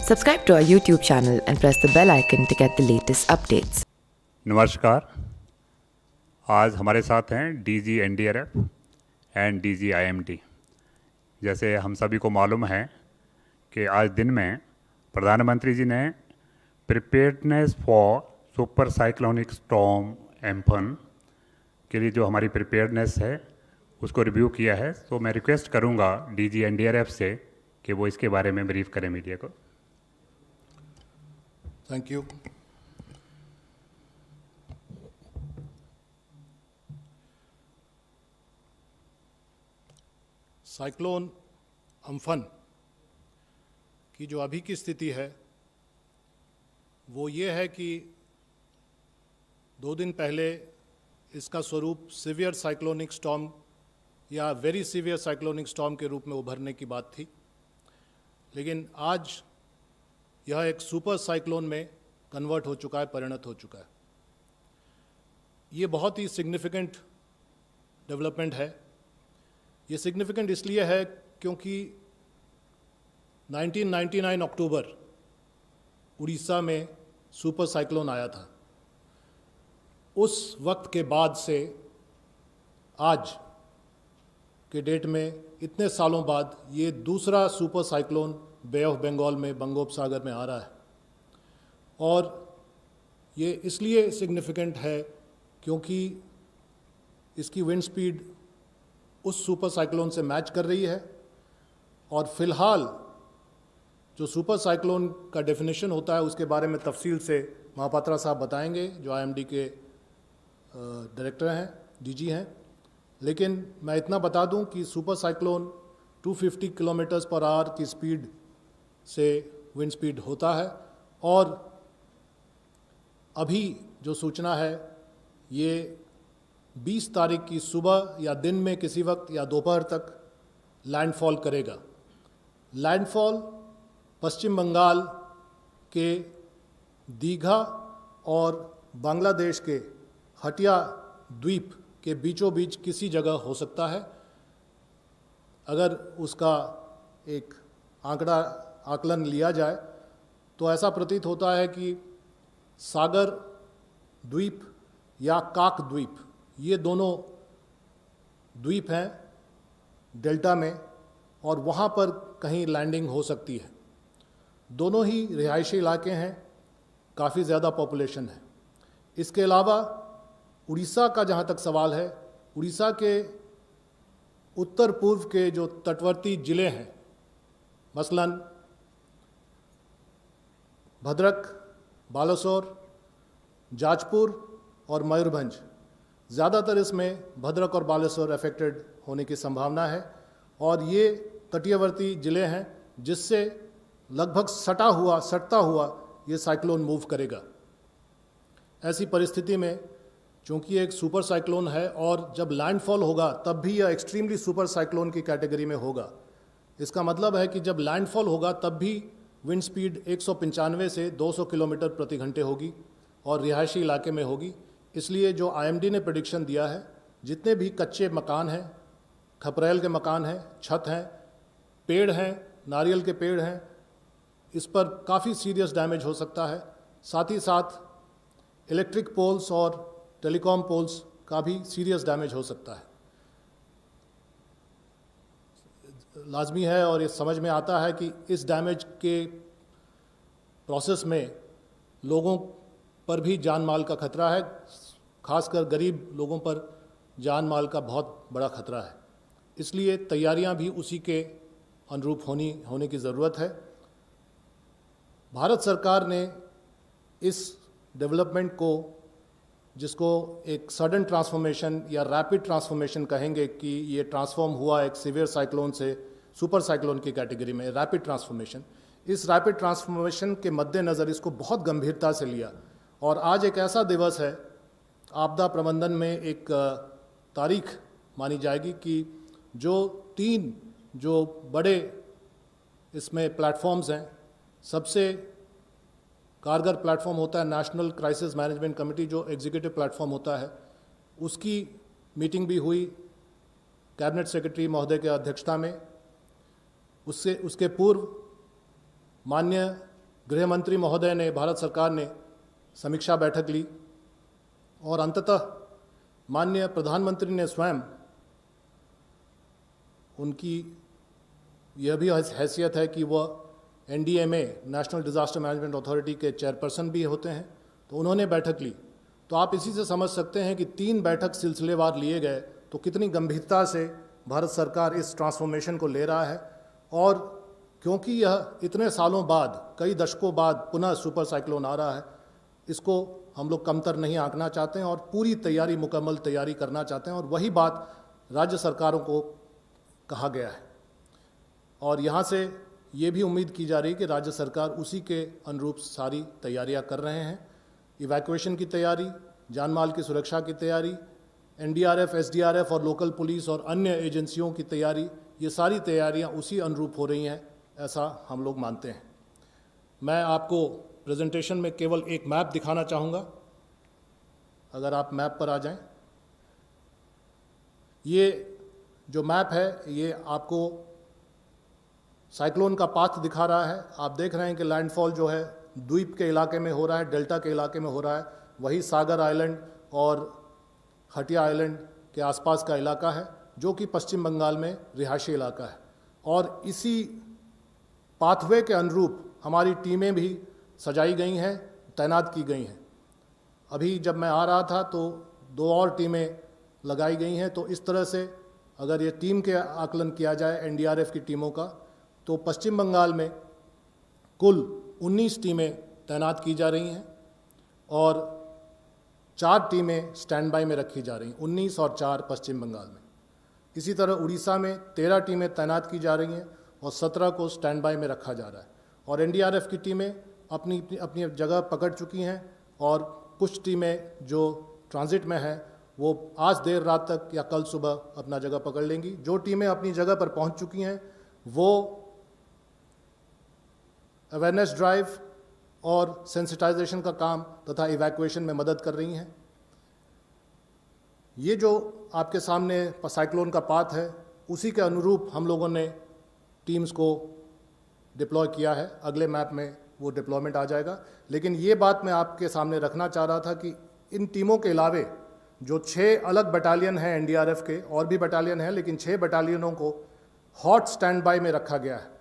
Subscribe to our YouTube channel and press the bell icon to get the latest updates. नमस्कार। आज हमारे साथ हैं DG NDRF and DG IMD. जैसे हम सभी को मालूम है कि आज दिन में प्रधानमंत्री जी ने preparedness for super cyclonic storm Amphan के लिए जो हमारी प्रिपेयर्डनेस है उसको रिव्यू किया है। तो मैं रिक्वेस्ट करूंगा डीजी एनडीआरएफ से कि वो इसके बारे में ब्रीफ करें मीडिया को। Thank you. साइक्लोन अम्फन की जो अभी की स्थिति है वो ये है कि 2 दिन पहले इसका स्वरूप सीवियर साइक्लोनिक स्टॉर्म या वेरी सीवियर साइक्लोनिक स्टॉर्म के रूप में उभरने की बात थी, लेकिन आज यह एक सुपर साइक्लोन में कन्वर्ट हो चुका है, परिणत हो चुका है। ये बहुत ही सिग्निफिकेंट डेवलपमेंट है। ये सिग्निफिकेंट इसलिए है क्योंकि 1999 अक्टूबर उड़ीसा में सुपर साइक्लोन आया था। उस वक्त के बाद से आज के डेट में इतने सालों बाद ये दूसरा super cyclone Bay of Bengal में बंगोपसागर में आ रहा है। और ये इसलिए सिग्निफिकेंट है क्योंकि इसकी विंड स्पीड उस सुपर साइक्लोन से मैच कर रही है। और फिलहाल जो सुपर साइक्लोन का डेफिनेशन होता है उसके बारे में तफसील से महापात्रा साहब बताएंगे, जो आईएमडी के डायरेक्टर हैं, डीजी हैं। लेकिन मैं इतना बता दूं कि super cyclone 250 kilometres per hour की स्पीड से विंड स्पीड होता है। और अभी जो सूचना है ये 20 तारीख की सुबह या दिन में किसी वक्त या दोपहर तक लैंडफॉल करेगा। लैंडफॉल पश्चिम बंगाल के दीघा और बांग्लादेश के हटिया द्वीप के बीचों बीच किसी जगह हो सकता है। अगर उसका एक आकलन लिया जाए तो ऐसा प्रतीत होता है कि सागर द्वीप या काक द्वीप, ये दोनों द्वीप हैं डेल्टा में और वहाँ पर कहीं लैंडिंग हो सकती है। दोनों ही रिहायशी इलाके हैं, काफ़ी ज़्यादा पॉपुलेशन है। इसके अलावा उड़ीसा का जहाँ तक सवाल है, उड़ीसा के उत्तर पूर्व के जो तटवर्ती ज़िले हैं, मसलन भद्रक, बालासोर, जाजपुर और मयूरभंज, ज़्यादातर इसमें भद्रक और बालेश्वर अफेक्टेड होने की संभावना है। और ये तटीयवर्ती ज़िले हैं जिससे लगभग सटता हुआ ये साइक्लोन मूव करेगा। ऐसी परिस्थिति में चूँकि एक सुपर साइक्लोन है और जब लैंडफॉल होगा तब भी यह एक्सट्रीमली सुपर साइक्लोन की कैटेगरी में होगा। इसका मतलब है कि जब लैंडफॉल होगा तब भी विंड स्पीड 195 से 200 किलोमीटर प्रति घंटे होगी और रिहायशी इलाके में होगी। इसलिए जो आईएमडी ने प्रेडिक्शन दिया है, जितने भी कच्चे मकान हैं, खपरेल के मकान हैं, छत हैं, पेड़ हैं, नारियल के पेड़ हैं, इस पर काफ़ी सीरियस डैमेज हो सकता है। साथ ही साथ इलेक्ट्रिक पोल्स और टेलीकॉम पोल्स का भी सीरियस डैमेज हो सकता है। लाजमी है और ये समझ में आता है कि इस डैमेज के प्रोसेस में लोगों पर भी जान माल का खतरा है, खासकर गरीब लोगों पर जान माल का बहुत बड़ा खतरा है। इसलिए तैयारियां भी उसी के अनुरूप होने की ज़रूरत है। भारत सरकार ने इस डेवलपमेंट को, जिसको एक सडन ट्रांसफॉर्मेशन या रैपिड ट्रांसफॉर्मेशन कहेंगे कि ये ट्रांसफॉर्म हुआ एक सीवियर साइक्लोन से सुपर साइक्लोन की कैटेगरी में, रैपिड ट्रांसफॉर्मेशन, इस रैपिड ट्रांसफॉर्मेशन के मद्देनज़र इसको बहुत गंभीरता से लिया। और आज एक ऐसा दिवस है, आपदा प्रबंधन में एक तारीख मानी जाएगी कि जो 3 जो बड़े इसमें प्लेटफॉर्म्स हैं, सबसे कारगर प्लेटफॉर्म होता है नेशनल क्राइसिस मैनेजमेंट कमेटी, जो एग्जीक्यूटिव प्लेटफॉर्म होता है, उसकी मीटिंग भी हुई कैबिनेट सेक्रेटरी महोदय के अध्यक्षता में। उसके पूर्व माननीय गृह मंत्री महोदय ने, भारत सरकार ने समीक्षा बैठक ली और अंततः माननीय प्रधानमंत्री ने स्वयं, उनकी यह भी हैसियत है कि वह NDMA national disaster management authority के चेयरपर्सन भी होते हैं, तो उन्होंने बैठक ली। तो आप इसी से समझ सकते हैं कि 3 बैठक सिलसिलेवार लिए गए तो कितनी गंभीरता से भारत सरकार इस ट्रांसफॉर्मेशन को ले रहा है। और क्योंकि यह इतने सालों बाद, कई दशकों बाद पुनः सुपर साइक्लोन आ रहा है, इसको हम लोग कमतर नहीं आंकना चाहते हैं और पूरी तैयारी, मुकम्मल तैयारी करना चाहते हैं। और वही बात राज्य सरकारों को कहा गया है और यहाँ से ये भी उम्मीद की जा रही है कि राज्य सरकार उसी के अनुरूप सारी तैयारियां कर रहे हैं। इवैक्यूएशन की तैयारी, जानमाल की सुरक्षा की तैयारी, NDRF, SDRF और लोकल पुलिस और अन्य एजेंसियों की तैयारी, ये सारी तैयारियां उसी अनुरूप हो रही हैं, ऐसा हम लोग मानते हैं। मैं आपको प्रेजेंटेशन में केवल एक मैप दिखाना चाहूँगा, अगर आप मैप पर आ जाएं। ये जो मैप है ये आपको साइक्लोन का पाथ दिखा रहा है। आप देख रहे हैं कि लैंडफॉल जो है द्वीप के इलाके में हो रहा है, डेल्टा के इलाके में हो रहा है। वही सागर आइलैंड और हटिया आइलैंड के आसपास का इलाका है जो कि पश्चिम बंगाल में रिहायशी इलाका है। और इसी पाथवे के अनुरूप हमारी टीमें भी सजाई गई हैं, तैनात की गई हैं। अभी जब मैं आ रहा था तो 2 और टीमें लगाई गई हैं। तो इस तरह से अगर ये टीम के आकलन किया जाए NDRF की टीमों का, तो पश्चिम बंगाल में कुल 19 टीमें तैनात की जा रही हैं और 4 टीमें स्टैंड बाय में रखी जा रही हैं, 19 और 4 पश्चिम बंगाल में। इसी तरह उड़ीसा में 13 टीमें तैनात की जा रही हैं और 17 को स्टैंड बाय में रखा जा रहा है। और NDRF की टीमें अपनी अपनी जगह पकड़ चुकी हैं और कुछ टीमें जो ट्रांजिट में हैं वो आज देर रात तक या कल सुबह अपना जगह पकड़ लेंगी। जो टीमें अपनी जगह पर पहुंच चुकी हैं वो अवेयरनेस ड्राइव और सेंसिटाइजेशन का काम तथा इवैक्यूएशन में मदद कर रही हैं। ये जो आपके सामने साइक्लोन का पाथ है, उसी के अनुरूप हम लोगों ने टीम्स को डिप्लॉय किया है। अगले मैप में वो डिप्लॉयमेंट आ जाएगा। लेकिन ये बात मैं आपके सामने रखना चाह रहा था कि इन टीमों के अलावे जो 6 अलग बटालियन हैं NDRF के, और भी बटालियन हैं, लेकिन 6 बटालियनों को हॉट स्टैंड बाय में रखा गया है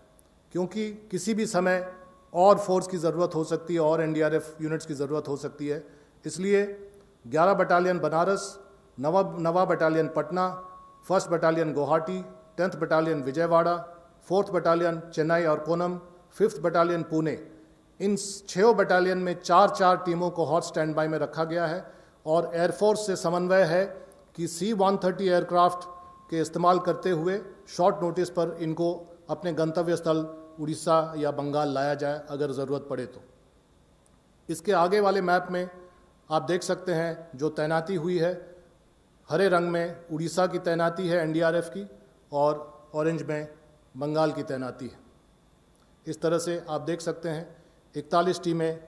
क्योंकि किसी भी समय और फोर्स की ज़रूरत हो सकती है और NDRF यूनिट्स की ज़रूरत हो सकती है। इसलिए 11 बटालियन बनारस, नवा battalion Patna, 1st battalion Guwahati, 10th battalion Vijayawada, 4th battalion Chennai और कोनम, 5th बटालियन पुणे, इन 6 बटालियन में 4-4 टीमों को हॉट स्टैंड बाय में रखा गया है। और एयरफोर्स से समन्वय है कि C-130 एयरक्राफ्ट के इस्तेमाल करते हुए शॉर्ट नोटिस पर इनको अपने गंतव्य स्थल उड़ीसा या बंगाल लाया जाए अगर ज़रूरत पड़े तो। इसके आगे वाले मैप में आप देख सकते हैं जो तैनाती हुई है, हरे रंग में उड़ीसा की तैनाती है NDRF की और ऑरेंज में बंगाल की तैनाती है। इस तरह से आप देख सकते हैं 41 टीमें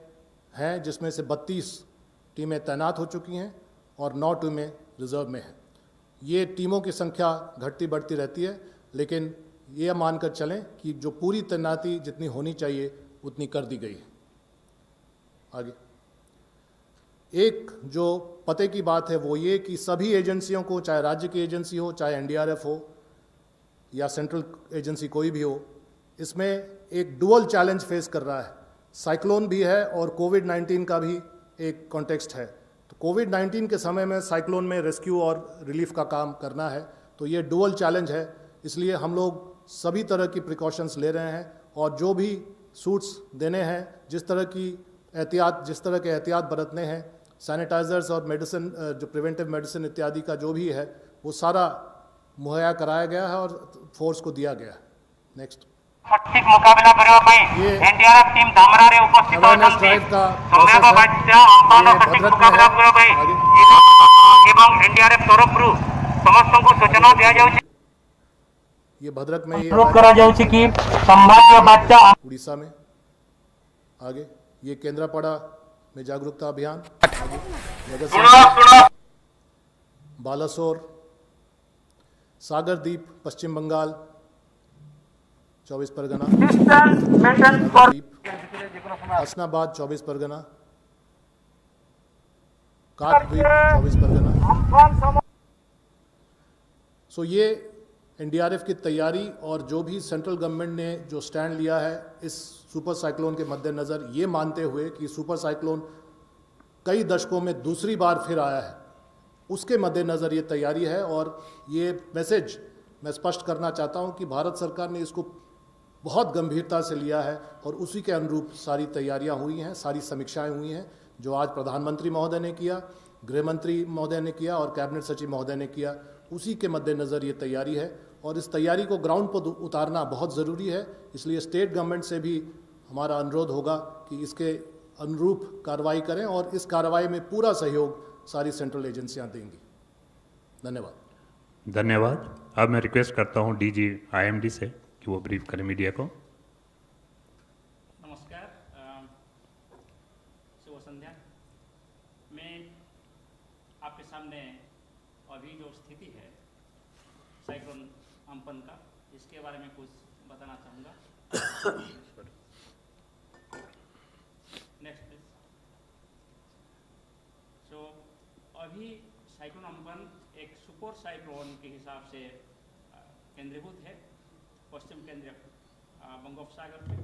हैं जिसमें से 32 टीमें तैनात हो चुकी हैं और 9 टीमें रिजर्व में हैं। ये टीमों की संख्या घटती बढ़ती रहती है, लेकिन ये मानकर चलें कि जो पूरी तैनाती जितनी होनी चाहिए उतनी कर दी गई है। आगे एक जो पते की बात है वो ये कि सभी एजेंसियों को, चाहे राज्य की एजेंसी हो, चाहे NDRF हो या सेंट्रल एजेंसी कोई भी हो, इसमें एक डुअल चैलेंज फेस कर रहा है। साइक्लोन भी है और कोविड-19 का भी एक कॉन्टेक्स्ट है। तो कोविड-19 के समय में साइक्लोन में रेस्क्यू और रिलीफ का काम करना है, तो ये डुअल चैलेंज है। इसलिए हम लोग सभी तरह की प्रिकॉशंस ले रहे हैं और जो भी सूट्स देने हैं, जिस तरह के एहतियात बरतने हैं, सैनिटाइजर्स और मेडिसिन, जो प्रिवेंटिव मेडिसिन इत्यादि का जो भी है वो सारा मुहैया कराया गया है और फोर्स को दिया गया है। नेक्स्ट ସଠିକ ମୁକାବିଲା କରିବା ପାଇଁ NDRF ଟିମ୍ ଧାମରାରେ ଉପସ୍ଥିତ ଅଛନ୍ତି। ସମ୍ଭାବ୍ୟ ବାତ୍ୟା ଅମ୍ଫାନର ସଠିକ ମୁକାବିଲା କରିବା ପାଇଁ ଏବଂ NDRF ତରଫରୁ ସମସ୍ତଙ୍କୁ ସୂଚନା ଦିଆଯାଉଛି। ये भद्रक में अनुरोध କରାଯାଉଛି कि ସମ୍ଭାବ୍ୟ ବାତ୍ୟା उड़ीसा में। आगे ये केंद्रापड़ा में जागरूकता अभियान, बालासोर, सागरदीप पश्चिम बंगाल, 24 परगना, हसनाबाद 24 परगना, काकद्वीप 24 परगना। सो ये एनडीआरएफ की तैयारी और जो भी सेंट्रल गवर्नमेंट ने जो स्टैंड लिया है इस सुपर साइक्लोन के मद्देनज़र, ये मानते हुए कि सुपर साइक्लोन कई दशकों में दूसरी बार फिर आया है, उसके मद्देनज़र ये तैयारी है। और ये मैसेज मैं स्पष्ट करना चाहता हूँ कि भारत सरकार ने इसको बहुत गंभीरता से लिया है और उसी के अनुरूप सारी तैयारियां हुई हैं, सारी समीक्षाएं हुई हैं, जो आज प्रधानमंत्री महोदय ने किया, गृह मंत्री महोदय ने किया और कैबिनेट सचिव महोदय ने किया, उसी के मद्देनज़र ये तैयारी है। और इस तैयारी को ग्राउंड पर उतारना बहुत ज़रूरी है, इसलिए स्टेट गवर्नमेंट से भी हमारा अनुरोध होगा कि इसके अनुरूप कार्रवाई करें और इस कार्रवाई में पूरा सहयोग सारी सेंट्रल एजेंसियां देंगी। धन्यवाद। धन्यवाद। अब मैं रिक्वेस्ट करता हूँ डीजी आईएमडी से कि वो ब्रीफ करें मीडिया को। नमस्कार, शुभ संध्या। मैं आपके सामने अभी जो स्थिति है साइक्लोन अम्पन का, इसके बारे में कुछ बताना चाहूँगा। Next please. सो अभी साइक्लोन अम्पन एक सुपर साइक्लोन के हिसाब से केंद्रीभूत है पश्चिम केंद्रीय बंगोपसागर में।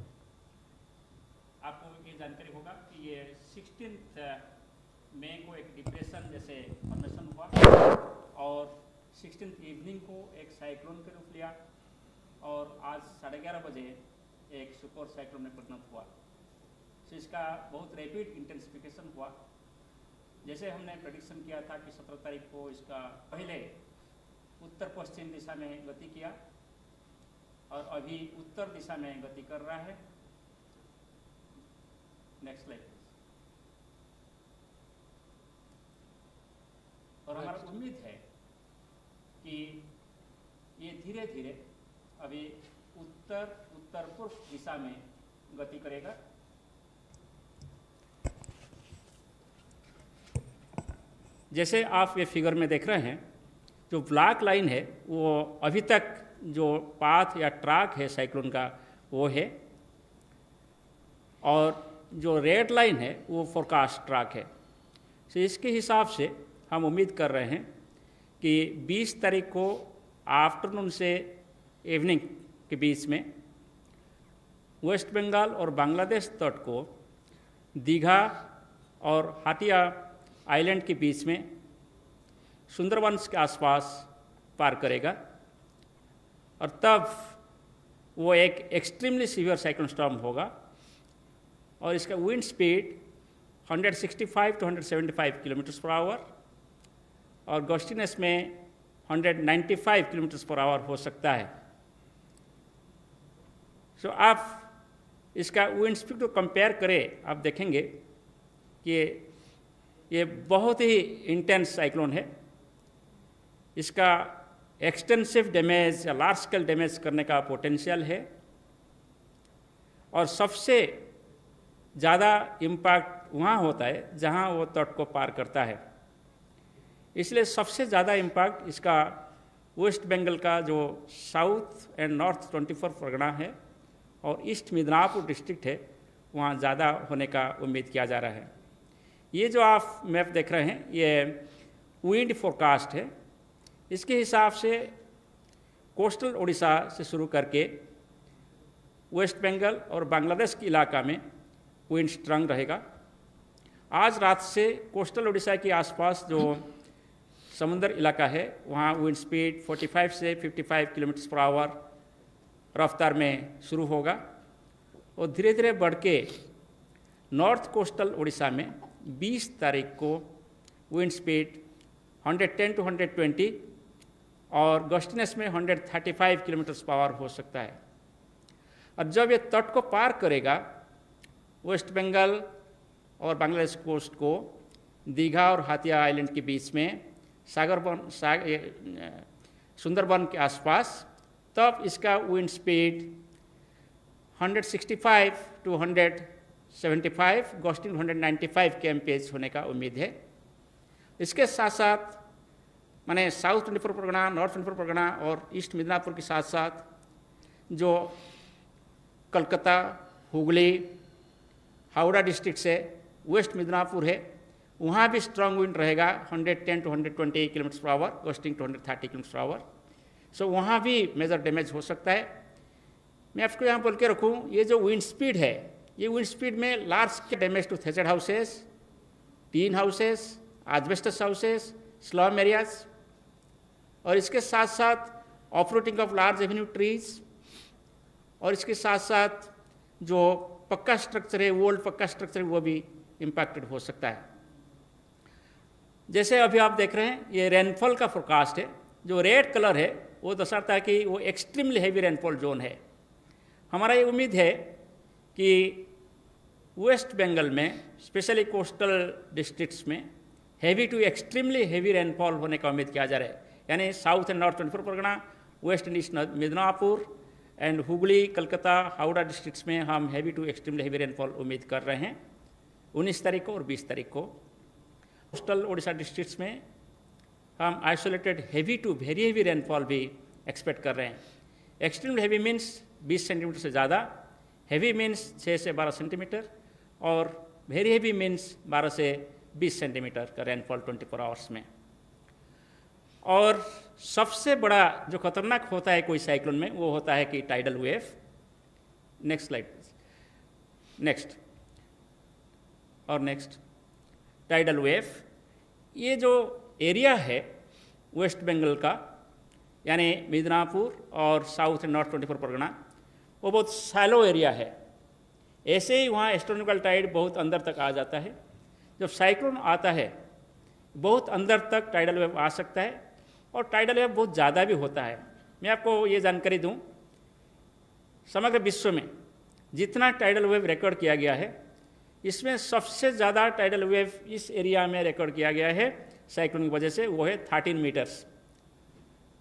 आपको ये जानकारी होगा कि ये 16 मई को एक डिप्रेशन जैसे फॉर्मेशन हुआ और 16 इवनिंग को एक साइक्लोन के रूप लिया और आज 11:30 बजे एक सुपर साइक्लोन में परिणत हुआ। तो इसका बहुत रैपिड इंटेंसिफिकेशन हुआ। जैसे हमने प्रेडिक्शन किया था कि 17 तारीख को इसका पहले उत्तर पश्चिम दिशा में गति किया और अभी उत्तर दिशा में गति कर रहा है। Next slide please. और हमारा उम्मीद है कि ये धीरे धीरे अभी उत्तर पूर्व दिशा में गति करेगा। जैसे आप ये फिगर में देख रहे हैं, जो ब्लैक लाइन है वो अभी तक जो पाथ या ट्रैक है साइक्लोन का वो है, और जो रेड लाइन है वो फोरकास्ट ट्रैक है। तो इसके हिसाब से हम उम्मीद कर रहे हैं कि 20 तारीख को आफ्टरनून से इवनिंग के बीच में वेस्ट बंगाल और बांग्लादेश तट को दीघा और हाटिया आइलैंड के बीच में सुंदरबंस के आसपास पार करेगा और तब वो एक एक्सट्रीमली सीवियर साइक्लोन स्टॉर्म होगा और इसका wind speed 165 to 175 kilometre per our और गस्टिनेस में 195 किलोमीटर पर आवर हो सकता है। सो आप इसका विंड स्पीड को कंपेयर करें, आप देखेंगे कि ये बहुत ही इंटेंस साइक्लोन है। इसका एक्सटेंसिव डैमेज या लार्ज स्केल डैमेज करने का पोटेंशियल है और सबसे ज़्यादा इम्पैक्ट वहाँ होता है जहाँ वो तट को पार करता है। इसलिए सबसे ज़्यादा इम्पैक्ट इसका वेस्ट बंगाल का जो साउथ एंड नॉर्थ 24 परगना है और ईस्ट मिदनापुर डिस्ट्रिक्ट है, वहाँ ज़्यादा होने का उम्मीद किया जा रहा है। ये जो आप मैप देख रहे हैं ये विंड फोरकास्ट है। इसके हिसाब से कोस्टल उड़ीसा से शुरू करके वेस्ट बंगाल और बांग्लादेश के इलाका में विंड स्ट्रांग रहेगा। आज रात से कोस्टल उड़ीसा के आसपास जो समुद्र इलाका है वहाँ विंड स्पीड 45 से 55 किलोमीटर पर आवर रफ्तार में शुरू होगा और धीरे धीरे बढ़ के नॉर्थ कोस्टल उड़ीसा में 20 तारीख को विंड स्पीड 110 to 120 और गस्टिनेस में 135 किलोमीटर पर आवर हो सकता है। और जब ये तट को पार करेगा वेस्ट बंगाल और बांग्लादेश कोस्ट को दीघा और हातिया आइलैंड के बीच में सुंदरबन के आसपास, तब इसका wind speed 165 to 175 gusting 195 kmph होने का उम्मीद है। इसके साथ साथ माने साउथ 24 परगना, नॉर्थ 24 परगना और ईस्ट मिदनापुर के साथ साथ जो कलकत्ता, हुगली हावड़ा डिस्ट्रिक्ट से वेस्ट मिदनापुर है, वहाँ भी स्ट्रांग विंड रहेगा 110 to 120 kilometre per hour, gusting to 130 kilometre per hour. So वहाँ भी मेजर डैमेज हो सकता है। मैं आपको यहाँ बोल के रखूँ, ये जो विंड स्पीड है, ये विंड स्पीड में large damage to thatched houses, tin houses, asbestos houses, slum areas, और इसके साथ साथ uprooting of large avenue trees, और इसके साथ साथ जो पक्का स्ट्रक्चर है, ओल्ड पक्का स्ट्रक्चर है, वो भी इम्पैक्टेड हो सकता है। जैसे अभी आप देख रहे हैं, ये रेनफॉल का फोरकास्ट है। जो रेड कलर है वो दर्शाता है कि वो एक्सट्रीमली हैवी रेनफॉल जोन है। हमारा ये उम्मीद है कि वेस्ट बंगाल में स्पेशली कोस्टल डिस्ट्रिक्ट्स में heavy to extremely heavy rainfall होने का उम्मीद किया जा रहा है। यानी South and North 24 Pargana, West and East Midnapore and Hooghly, Calcutta, Howrah districts में हम heavy to extremely heavy rainfall उम्मीद कर रहे हैं 19 तारीख को और 20 तारीख को। कोस्टल ओडिशा डिस्ट्रिक्ट्स में हम isolated heavy to very heavy rainfall भी एक्सपेक्ट कर रहे हैं। एक्सट्रीम हैवी मीन्स 20 सेंटीमीटर से ज़्यादा, हैवी मीन्स 6 से 12 सेंटीमीटर, और वेरी हैवी मीन्स 12 से 20 सेंटीमीटर का रेनफॉल 24 आवर्स में। और सबसे बड़ा जो खतरनाक होता है कोई साइक्लोन में, वो होता है कि tidal wave. Next slide, next और नेक्स्ट। टाइडल वेव, ये जो एरिया है वेस्ट बंगाल का, यानी मिदनापुर और साउथ एंड नॉर्थ 24 परगना, वो बहुत शैलो एरिया है। ऐसे ही वहाँ एस्ट्रोनॉमिकल टाइड बहुत अंदर तक आ जाता है। जब साइक्लोन आता है बहुत अंदर तक टाइडल वेव आ सकता है, और टाइडल वेव बहुत ज़्यादा भी होता है। मैं आपको ये जानकारी दूं, समग्र विश्व में जितना टाइडल वेव रिकॉर्ड किया गया है, इसमें सबसे ज़्यादा टाइडल वेव इस एरिया में रिकॉर्ड किया गया है साइक्लोन की वजह से, वो है 13 मीटर्स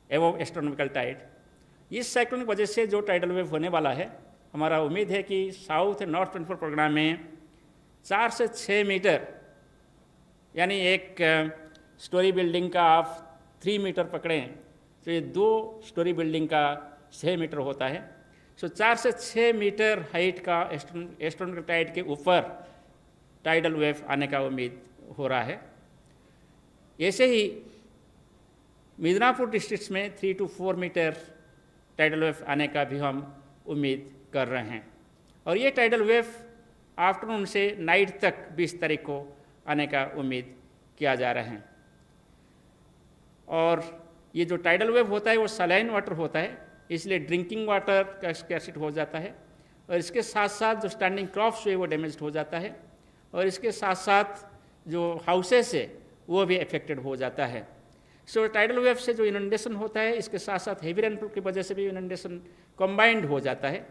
एबव एस्ट्रोनॉमिकल टाइड। इस साइक्लोन की वजह से जो टाइडल वेव होने वाला है, हमारा उम्मीद है कि साउथ एंड नॉर्थ 24 परगना में 4 से 6 मीटर, यानी एक स्टोरी बिल्डिंग का आप 3 मीटर पकड़ें तो ये 2 स्टोरी बिल्डिंग का 6 मीटर होता है। सो 4 से 6 मीटर हाइट का एस्ट्रोनॉमिकल टाइड के ऊपर टाइडल वेव आने का उम्मीद हो रहा है। ऐसे ही मिदनापुर डिस्ट्रिक्ट्स में 3 to 4 मीटर टाइडल वेव आने का भी हम उम्मीद कर रहे हैं। और ये टाइडल वेव आफ्टरनून से नाइट तक 20 तारीख को आने का उम्मीद किया जा रहा है। और ये जो टाइडल वेव होता है वो सलाइन वाटर होता है, इसलिए ड्रिंकिंग वाटर का स्कैरसिटी हो जाता है, और इसके साथ साथ जो स्टैंडिंग क्रॉप्स है वो डैमेज्ड हो जाता है, और इसके साथ साथ जो हाउसेस है वो भी अफेक्टेड हो जाता है। सो टाइडल वेव से जो इनंडेशन होता है, इसके साथ साथ हेवी रेनफॉल की वजह से भी इनंडेशन कंबाइंड हो जाता है।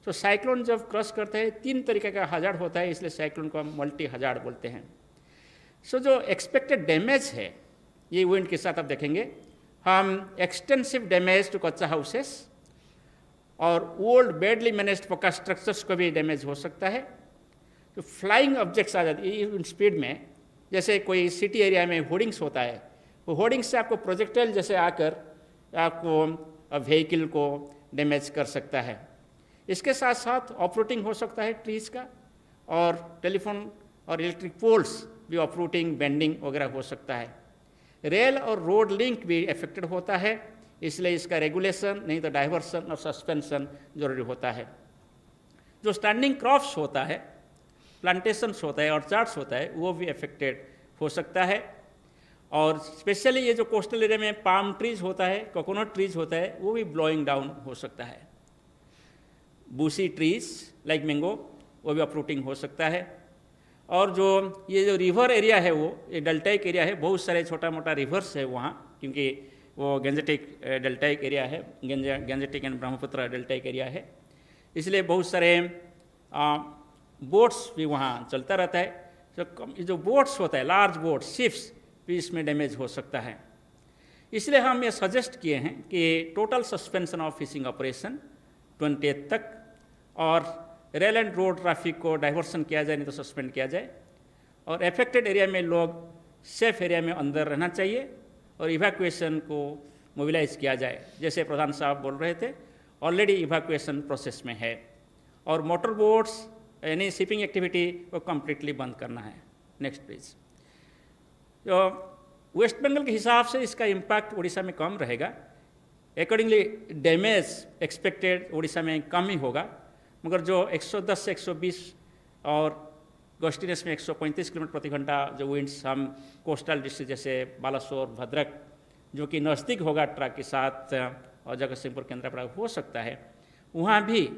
सो साइक्लोन जब क्रॉस करते हैं 3 तरीके का हजार्ड होता है, इसलिए साइक्लोन को हम मल्टी हजार्ड बोलते हैं। सो जो एक्सपेक्टेड डैमेज है ये विंड के साथ आप देखेंगे, हम एक्सटेंसिव डैमेज टू कच्चा हाउसेस और ओल्ड बैडली मैनेज्ड पक्का स्ट्रक्चर्स को भी डैमेज हो सकता है। तो फ्लाइंग ऑब्जेक्ट्स आ जाती है स्पीड में, जैसे कोई सिटी एरिया में होर्डिंग्स होता है, वो होर्डिंग्स से आपको प्रोजेक्टाइल जैसे आकर आपको व्हीकल को डैमेज कर सकता है। इसके साथ साथ ऑपरेटिंग हो सकता है ट्रीज का, और टेलीफोन और इलेक्ट्रिक पोल्स भी ऑपरेटिंग बेंडिंग वगैरह हो सकता है। रेल और रोड लिंक भी अफेक्टेड होता है, इसलिए इसका रेगुलेशन नहीं तो डाइवर्सन और सस्पेंशन जरूरी होता है। जो स्टैंडिंग क्रॉप्स होता है, प्लांटेशंस होता है, ऑर्चार्ड्स होता है, वो भी अफेक्टेड हो सकता है। और स्पेशली ये जो कोस्टल एरिया में पाम ट्रीज होता है, कोकोनट ट्रीज होता है, वो भी ब्लोइंग डाउन हो सकता है। बूसी ट्रीज लाइक मैंगो वो भी अपरूटिंग हो सकता है। और जो ये जो रिवर एरिया है वो ये डेल्टाइक एरिया है, बहुत सारे छोटा मोटा रिवर्स है वहाँ, क्योंकि वो गेंजेटिक डेल्टाइक एरिया है, Gangetic and Brahmaputra deltaic area है, इसलिए बहुत सारे बोट्स भी वहाँ चलता रहता है। तो जो बोट्स होता है, लार्ज बोट्स, शिप्स भी इसमें डैमेज हो सकता है। इसलिए हम ये सजेस्ट किए हैं कि total suspension of fishing operation 20 तक, और रेल एंड रोड ट्रैफिक को डाइवर्सन किया जाए, नहीं तो सस्पेंड किया जाए, और अफेक्टेड एरिया में लोग सेफ एरिया में अंदर रहना चाहिए, और इवैक्यूएशन को मोबिलाइज किया जाए। जैसे प्रधान साहब बोल रहे थे, ऑलरेडी इवैक्यूएशन प्रोसेस में है, और मोटर बोट्स यानी शिपिंग एक्टिविटी को कम्प्लीटली बंद करना है। Next please. तो वेस्ट बंगाल के हिसाब से इसका इम्पैक्ट उड़ीसा में कम रहेगा। अकॉर्डिंगली डैमेज एक्सपेक्टेड उड़ीसा में कम ही होगा, मगर जो 110 से 120 और गस्टिनेस में 135 किलोमीटर प्रति घंटा जो विंड्स हम कोस्टल डिस्ट्रिक्ट जैसे बालासोर, भद्रक जो कि नज़दीक होगा ट्रक के साथ और जगतसिंहपुर, केंद्रापड़ा हो सकता है, वहाँ भी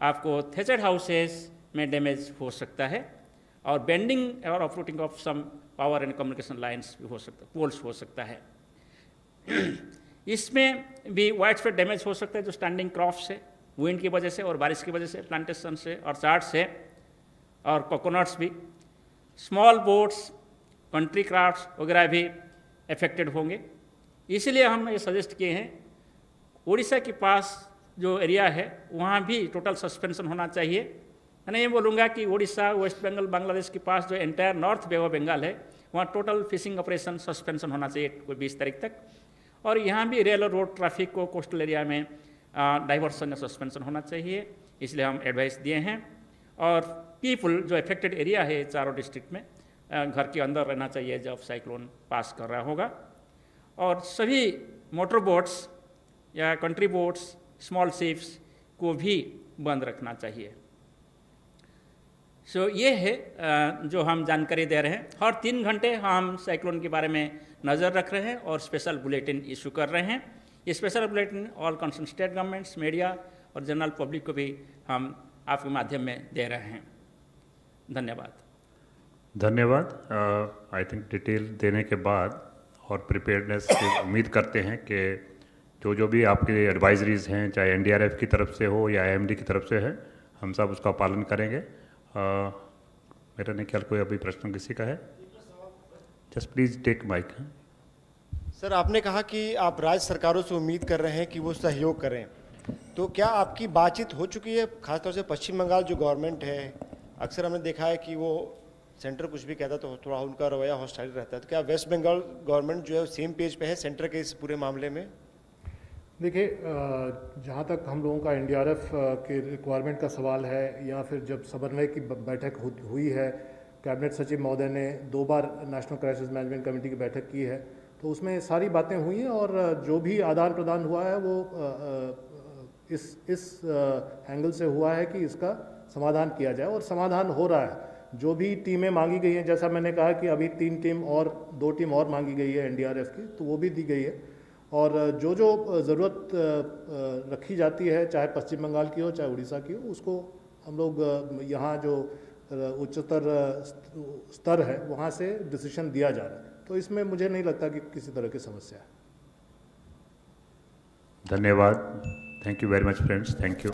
आपको थेचर्ड हाउसेस में डैमेज हो सकता है और बेंडिंग और uprooting of some power and communication lines भी हो सकता, पोल्स हो सकता है। इसमें भी वाइड स्प्रेड डैमेज हो सकता है जो स्टैंडिंग क्रॉप्स है, विंड की वजह से और बारिश की वजह से, प्लांटेशन से और चार्ट से और कोकोनट्स भी। स्मॉल बोट्स, कंट्री क्राफ्ट्स वगैरह भी अफेक्टेड होंगे। इसलिए हम ये सजेस्ट किए हैं उड़ीसा के पास जो एरिया है वहाँ भी टोटल सस्पेंशन होना चाहिए। मैं ये बोलूँगा कि उड़ीसा, वेस्ट बंगाल, बांग्लादेश के पास जो entire North Bay of Bengal है वहाँ टोटल फिशिंग ऑपरेशन सस्पेंशन होना चाहिए कोई 20 तारीख तक। और यहाँ भी रेल और रोड ट्रैफिक को कोस्टल एरिया में डाइवर्सन या सस्पेंशन होना चाहिए, इसलिए हम एडवाइस दिए हैं। और पीपल जो अफेक्टेड एरिया है चारों डिस्ट्रिक्ट में घर के अंदर रहना चाहिए जब साइक्लोन पास कर रहा होगा। और सभी मोटर बोट्स या कंट्री बोट्स, स्मॉल शिप्स को भी बंद रखना चाहिए। सो ये है जो हम जानकारी दे रहे हैं। हर 3 घंटे हम साइक्लोन के बारे में नज़र रख रहे हैं और स्पेशल बुलेटिन इशू कर रहे हैं। ये special bulletin all concern state governments, media और जनरल पब्लिक को भी हम आपके माध्यम में दे रहे हैं। धन्यवाद। धन्यवाद। आई थिंक डिटेल देने के बाद और प्रिपेयर्डनेस की उम्मीद करते हैं कि जो भी आपके एडवाइजरीज हैं, चाहे एनडीआरएफ की तरफ से हो या आईएमडी की तरफ से है, हम सब उसका पालन करेंगे। मेरा नहीं ख्याल कोई अभी प्रश्न किसी का है। Just please take mic. Sir, आपने कहा कि आप राज्य सरकारों से उम्मीद कर रहे हैं कि वो सहयोग करें, तो क्या आपकी बातचीत हो चुकी है? खासतौर से पश्चिम बंगाल जो गवर्नमेंट है, अक्सर हमने देखा है कि वो सेंटर कुछ भी कहता तो थोड़ा उनका रवैया हॉस्टाइल रहता है, तो क्या वेस्ट बंगाल गवर्नमेंट जो है सेम पेज पे है सेंटर के इस पूरे मामले में? देखिए, जहाँ तक हम लोगों का एनडीआरएफ के रिक्वायरमेंट का सवाल है, या फिर जब समन्वय की बैठक हुई है, कैबिनेट सचिव महोदय ने 2 बार नेशनल क्राइसिस मैनेजमेंट कमेटी की बैठक की है, तो उसमें सारी बातें हुई हैं और जो भी आदान प्रदान हुआ है वो इस एंगल से हुआ है कि इसका समाधान किया जाए और समाधान हो रहा है। जो भी टीमें मांगी गई हैं, जैसा मैंने कहा कि अभी 3 टीम और 2 टीम और मांगी गई है एनडीआरएफ की, तो वो भी दी गई है। और जो ज़रूरत रखी जाती है, चाहे पश्चिम बंगाल की हो चाहे उड़ीसा की हो, उसको हम लोग यहाँ जो उच्चतर स्तर है वहाँ से डिसीजन दिया जा रहा है। तो इसमें मुझे नहीं लगता कि किसी तरह की समस्या है। धन्यवाद। Thank you very much friends. Thank you.